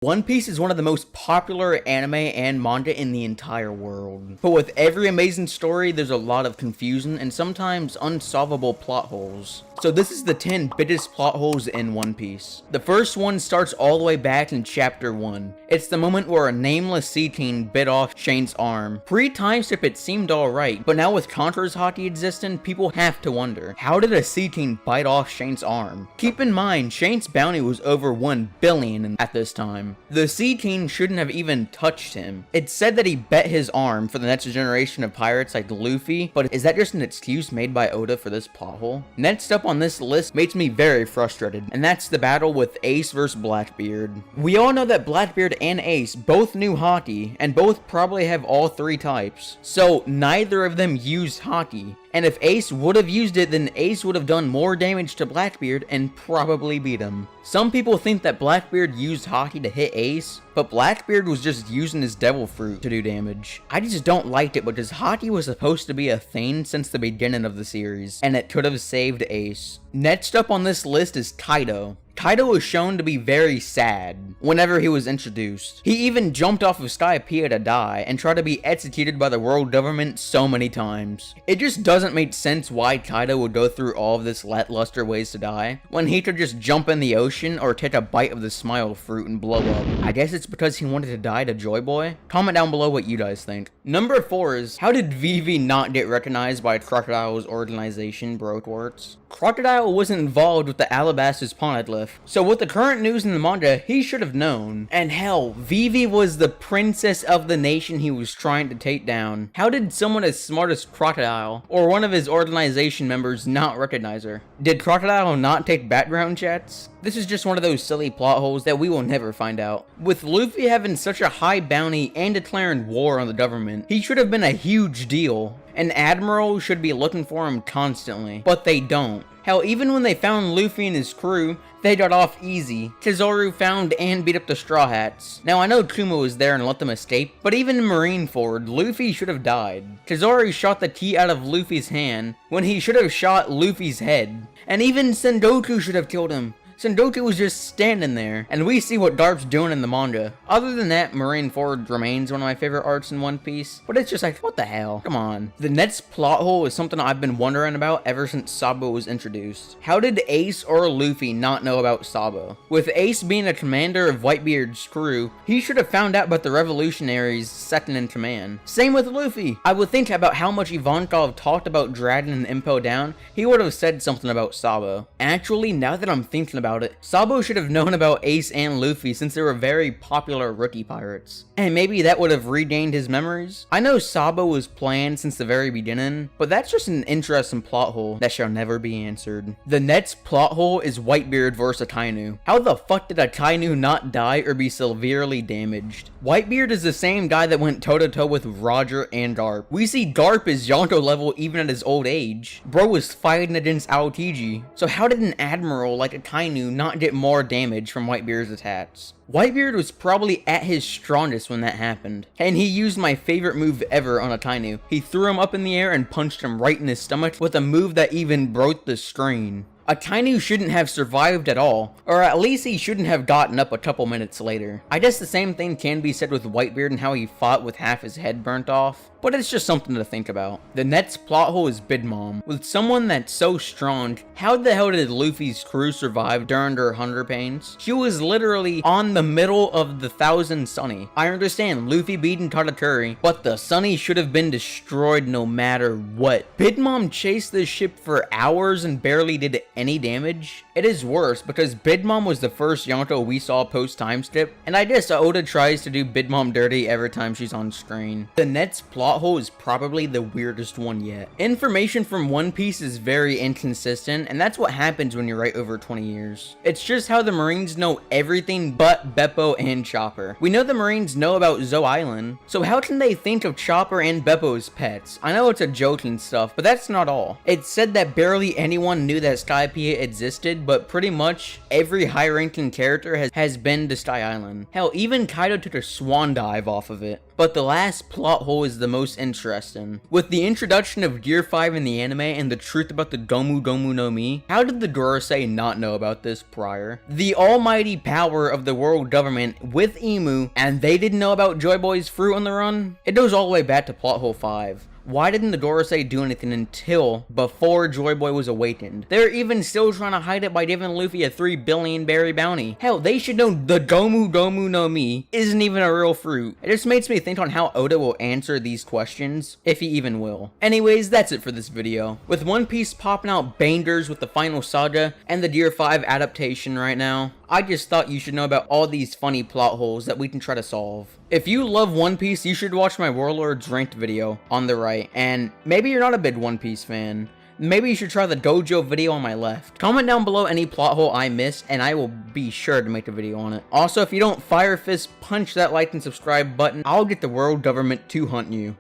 One Piece is one of the most popular anime and manga in the entire world. But with every amazing story, there's a lot of confusion and sometimes unsolvable plot holes. So this is the 10 biggest plot holes in One Piece. The first one starts all the way back in chapter 1. It's the moment where a nameless sea teen bit off Shanks' arm. Pre-time skip it seemed alright, but now with Conqueror's Haki existing, people have to wonder, how did a sea teen bite off Shanks' arm? Keep in mind, Shanks' bounty was over 1 billion at this time. The sea teen shouldn't have even touched him. It's said that he bet his arm for the next generation of pirates like Luffy, but is that just an excuse made by Oda for this plot hole? Next up on this list makes me very frustrated, and that's the battle with Ace vs Blackbeard. We all know that Blackbeard and Ace both knew Haki, and both probably have all 3 types, so neither of them used Haki. And if Ace would have used it, then Ace would have done more damage to Blackbeard and probably beat him. Some people think that Blackbeard used Haki to hit Ace, but Blackbeard was just using his devil fruit to do damage. I just don't like it because Haki was supposed to be a thing since the beginning of the series, and it could have saved Ace. Next up on this list is Kaido. Kaido was shown to be very sad whenever he was introduced. He even jumped off of Skypiea to die and tried to be executed by the world government so many times. It just doesn't make sense why Kaido would go through all of this lackluster ways to die, when he could just jump in the ocean or take a bite of the smile fruit and blow up. I guess it's because he wanted to die to Joy Boy? Comment down below what you guys think. Number 4 is, how did Vivi not get recognized by Crocodile's organization, Brokeworks? Crocodile wasn't involved with the Alabastus Poneglyph, so with the current news in the manga, he should have known. And hell, Vivi was the princess of the nation he was trying to take down. How did someone as smart as Crocodile, or one of his organization members, not recognize her? Did Crocodile not take background checks? This is just one of those silly plot holes that we will never find out. With Luffy having such a high bounty and declaring war on the government, he should have been a huge deal. An admiral should be looking for him constantly, but they don't. Hell, even when they found Luffy and his crew, they got off easy. Kizaru found and beat up the Straw Hats. Now I know Kuma was there and let them escape, but even in Marineford, Luffy should have died. Kizaru shot the key out of Luffy's hand when he should have shot Luffy's head. And even Sengoku should have killed him. Sengoku was just standing there, and we see what Garp's doing in the manga. Other than that, Marineford remains one of my favorite arcs in One Piece, but it's just like, what the hell? Come on. The next plot hole is something I've been wondering about ever since Sabo was introduced. How did Ace or Luffy not know about Sabo? With Ace being a commander of Whitebeard's crew, he should have found out about the revolutionaries second in command. Same with Luffy. I would think about how much Ivankov talked about dragging an Impo down, he would have said something about Sabo. Actually, now that I'm thinking about it, Sabo should have known about Ace and Luffy since they were very popular rookie pirates. And maybe that would have regained his memories? I know Sabo was planned since the very beginning, but that's just an interesting plot hole that shall never be answered. The next plot hole is Whitebeard vs Akainu. How the fuck did Akainu not die or be severely damaged? Whitebeard is the same guy that went toe-to-toe with Roger and Garp. We see Garp is Yonko level even at his old age. Bro was fighting against Aokiji. So how did an admiral like Akainu not get more damage from Whitebeard's attacks? Whitebeard was probably at his strongest when that happened, and he used my favorite move ever on Akainu. He threw him up in the air and punched him right in his stomach with a move that even broke the screen. Akainu shouldn't have survived at all, or at least he shouldn't have gotten up a couple minutes later. I guess the same thing can be said with Whitebeard and how he fought with half his head burnt off, but it's just something to think about. The next plot hole is Big Mom. With someone that's so strong, how the hell did Luffy's crew survive during her hunger pains? She was literally on the middle of the Thousand Sunny. I understand Luffy beating Katakuri, but the Sunny should have been destroyed no matter what. Big Mom chased this ship for hours and barely did any damage. It is worse because Big Mom was the first Yonko we saw post time skip, and I guess Oda tries to do Big Mom dirty every time she's on screen. The next plot hole is probably the weirdest one yet. Information from One Piece is very inconsistent, and that's what happens when you write over 20 years. It's just how the Marines know everything but Beppo and Chopper. We know the Marines know about Zoe Island, so how can they think of Chopper and Beppo as pets? I know it's a joke and stuff, but that's not all. It's said that barely anyone knew that Sky IP existed, but pretty much every high-ranking character has been to Sky Island. Hell, even Kaido took a swan dive off of it. But the last plot hole is the most interesting. With the introduction of Gear 5 in the anime and the truth about the Gomu Gomu no Mi, how did the Gorosei not know about this prior? The almighty power of the world government with Imu, and they didn't know about Joy Boy's fruit on the run? It goes all the way back to plot hole 5. Why didn't the Gorosei do anything until before Joy Boy was awakened? They're even still trying to hide it by giving Luffy a 3 billion berry bounty. Hell, they should know the Gomu Gomu no Mi isn't even a real fruit. It just makes me think on how Oda will answer these questions, if he even will. Anyways, that's it for this video. With One Piece popping out bangers with the final saga and the Gear 5 adaptation right now, I just thought you should know about all these funny plot holes that we can try to solve. If you love One Piece, you should watch my Warlords ranked video on the right, and maybe you're not a big One Piece fan. Maybe you should try the Gojo video on my left. Comment down below any plot hole I missed, and I will be sure to make a video on it. Also, if you don't fire fist punch that like and subscribe button, I'll get the world government to hunt you.